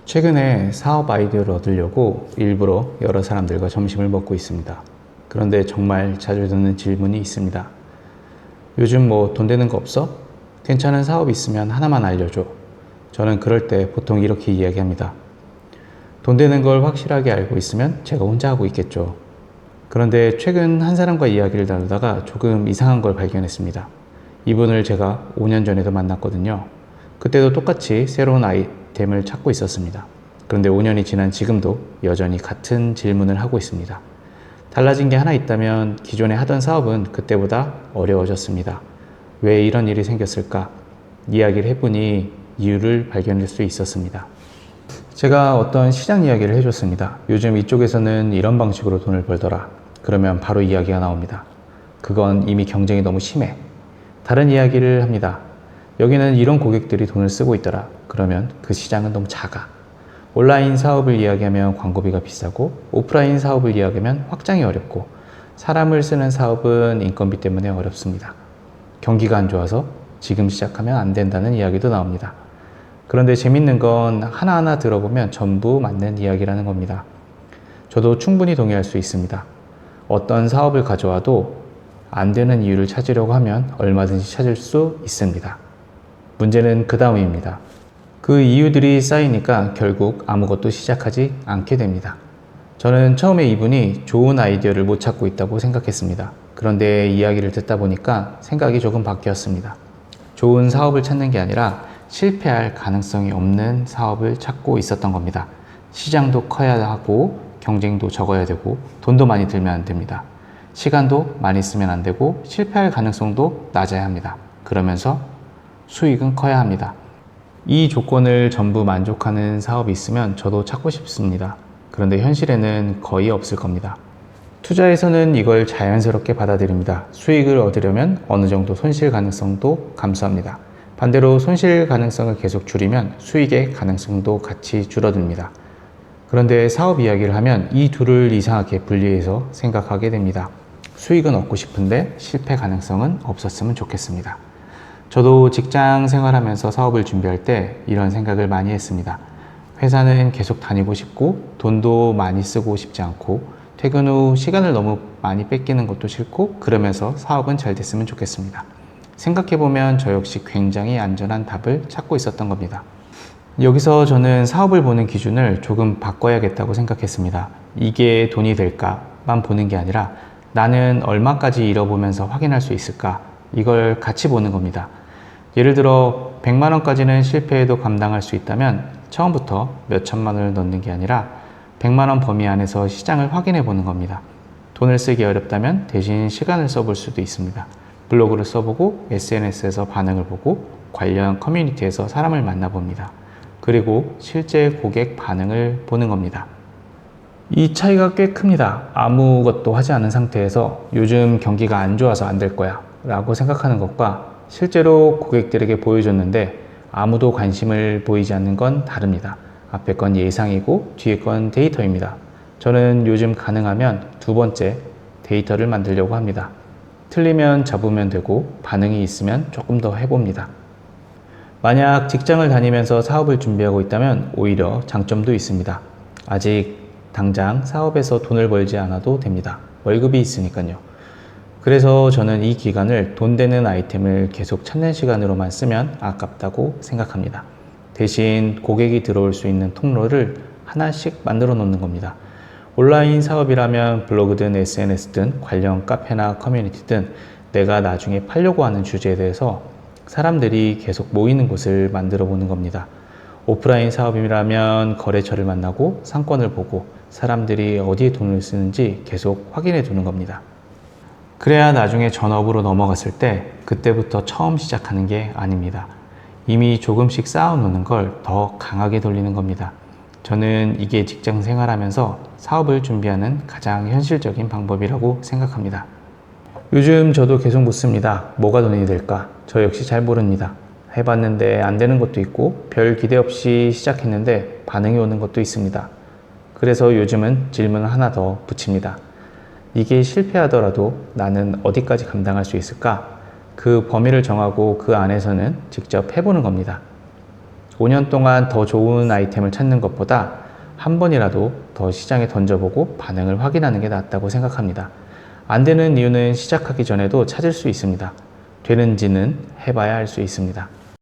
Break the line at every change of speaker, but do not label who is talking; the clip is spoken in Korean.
최근에 사업 아이디어를 얻으려고 일부러 여러 사람들과 점심을 먹고 있습니다. 그런데 정말 자주 듣는 질문이 있습니다. 요즘 뭐 돈 되는 거 없어? 괜찮은 사업 있으면 하나만 알려줘. 저는 그럴 때 보통 이렇게 이야기합니다. 돈 되는 걸 확실하게 알고 있으면 제가 혼자 하고 있겠죠. 그런데 최근 한 사람과 이야기를 나누다가 조금 이상한 걸 발견했습니다. 이분을 제가 5년 전에도 만났거든요. 그때도 똑같이 새로운 아이템을 찾고 있었습니다. 그런데 5년이 지난 지금도 여전히 같은 질문을 하고 있습니다. 달라진 게 하나 있다면 기존에 하던 사업은 그때보다 어려워졌습니다. 왜 이런 일이 생겼을까? 이야기를 해보니 이유를 발견할 수 있었습니다. 제가 어떤 시장 이야기를 해줬습니다. 요즘 이쪽에서는 이런 방식으로 돈을 벌더라. 그러면 바로 이야기가 나옵니다. 그건 이미 경쟁이 너무 심해. 다른 이야기를 합니다. 여기는 이런 고객들이 돈을 쓰고 있더라. 그러면 그 시장은 너무 작아. 온라인 사업을 이야기하면 광고비가 비싸고, 오프라인 사업을 이야기하면 확장이 어렵고, 사람을 쓰는 사업은 인건비 때문에 어렵습니다. 경기가 안 좋아서 지금 시작하면 안 된다는 이야기도 나옵니다. 그런데 재밌는 건 하나하나 들어보면 전부 맞는 이야기라는 겁니다. 저도 충분히 동의할 수 있습니다. 어떤 사업을 가져와도 안 되는 이유를 찾으려고 하면 얼마든지 찾을 수 있습니다. 문제는 그 다음입니다. 그 이유들이 쌓이니까 결국 아무것도 시작하지 않게 됩니다. 저는 처음에 이분이 좋은 아이디어를 못 찾고 있다고 생각했습니다. 그런데 이야기를 듣다 보니까 생각이 조금 바뀌었습니다. 좋은 사업을 찾는 게 아니라 실패할 가능성이 없는 사업을 찾고 있었던 겁니다. 시장도 커야 하고 경쟁도 적어야 되고 돈도 많이 들면 안 됩니다. 시간도 많이 쓰면 안 되고 실패할 가능성도 낮아야 합니다. 그러면서 수익은 커야 합니다. 이 조건을 전부 만족하는 사업이 있으면 저도 찾고 싶습니다. 그런데 현실에는 거의 없을 겁니다. 투자에서는 이걸 자연스럽게 받아들입니다. 수익을 얻으려면 어느 정도 손실 가능성도 감수합니다. 반대로 손실 가능성을 계속 줄이면 수익의 가능성도 같이 줄어듭니다. 그런데 사업 이야기를 하면 이 둘을 이상하게 분리해서 생각하게 됩니다. 수익은 얻고 싶은데 실패 가능성은 없었으면 좋겠습니다. 저도 직장 생활하면서 사업을 준비할 때 이런 생각을 많이 했습니다. 회사는 계속 다니고 싶고 돈도 많이 쓰고 싶지 않고 퇴근 후 시간을 너무 많이 뺏기는 것도 싫고 그러면서 사업은 잘 됐으면 좋겠습니다. 생각해보면 저 역시 굉장히 안전한 답을 찾고 있었던 겁니다. 여기서 저는 사업을 보는 기준을 조금 바꿔야겠다고 생각했습니다. 이게 돈이 될까만 보는 게 아니라 나는 얼마까지 잃어보면서 확인할 수 있을까? 이걸 같이 보는 겁니다. 예를 들어 100만 원까지는 실패해도 감당할 수 있다면 처음부터 몇 천만 원을 넣는 게 아니라 100만 원 범위 안에서 시장을 확인해 보는 겁니다. 돈을 쓰기 어렵다면 대신 시간을 써볼 수도 있습니다. 블로그를 써보고 SNS에서 반응을 보고 관련 커뮤니티에서 사람을 만나봅니다. 그리고 실제 고객 반응을 보는 겁니다. 이 차이가 꽤 큽니다. 아무것도 하지 않은 상태에서 요즘 경기가 안 좋아서 안 될 거야 라고 생각하는 것과 실제로 고객들에게 보여줬는데 아무도 관심을 보이지 않는 건 다릅니다. 앞에 건 예상이고 뒤에 건 데이터입니다. 저는 요즘 가능하면 두 번째 데이터를 만들려고 합니다. 틀리면 잡으면 되고 반응이 있으면 조금 더 해봅니다. 만약 직장을 다니면서 사업을 준비하고 있다면 오히려 장점도 있습니다. 아직 당장 사업에서 돈을 벌지 않아도 됩니다. 월급이 있으니까요. 그래서 저는 이 기간을 돈 되는 아이템을 계속 찾는 시간으로만 쓰면 아깝다고 생각합니다. 대신 고객이 들어올 수 있는 통로를 하나씩 만들어 놓는 겁니다. 온라인 사업이라면 블로그든 SNS든 관련 카페나 커뮤니티든 내가 나중에 팔려고 하는 주제에 대해서 사람들이 계속 모이는 곳을 만들어 보는 겁니다. 오프라인 사업이라면 거래처를 만나고 상권을 보고 사람들이 어디에 돈을 쓰는지 계속 확인해 두는 겁니다. 그래야 나중에 전업으로 넘어갔을 때 그때부터 처음 시작하는 게 아닙니다. 이미 조금씩 쌓아놓는 걸 더 강하게 돌리는 겁니다. 저는 이게 직장 생활하면서 사업을 준비하는 가장 현실적인 방법이라고 생각합니다. 요즘 저도 계속 묻습니다. 뭐가 돈이 될까? 저 역시 잘 모릅니다. 해봤는데 안 되는 것도 있고 별 기대 없이 시작했는데 반응이 오는 것도 있습니다. 그래서 요즘은 질문을 하나 더 붙입니다. 이게 실패하더라도 나는 어디까지 감당할 수 있을까? 그 범위를 정하고 그 안에서는 직접 해보는 겁니다. 5년 동안 더 좋은 아이템을 찾는 것보다 한 번이라도 더 시장에 던져보고 반응을 확인하는 게 낫다고 생각합니다. 안 되는 이유는 시작하기 전에도 찾을 수 있습니다. 되는지는 해봐야 알 수 있습니다.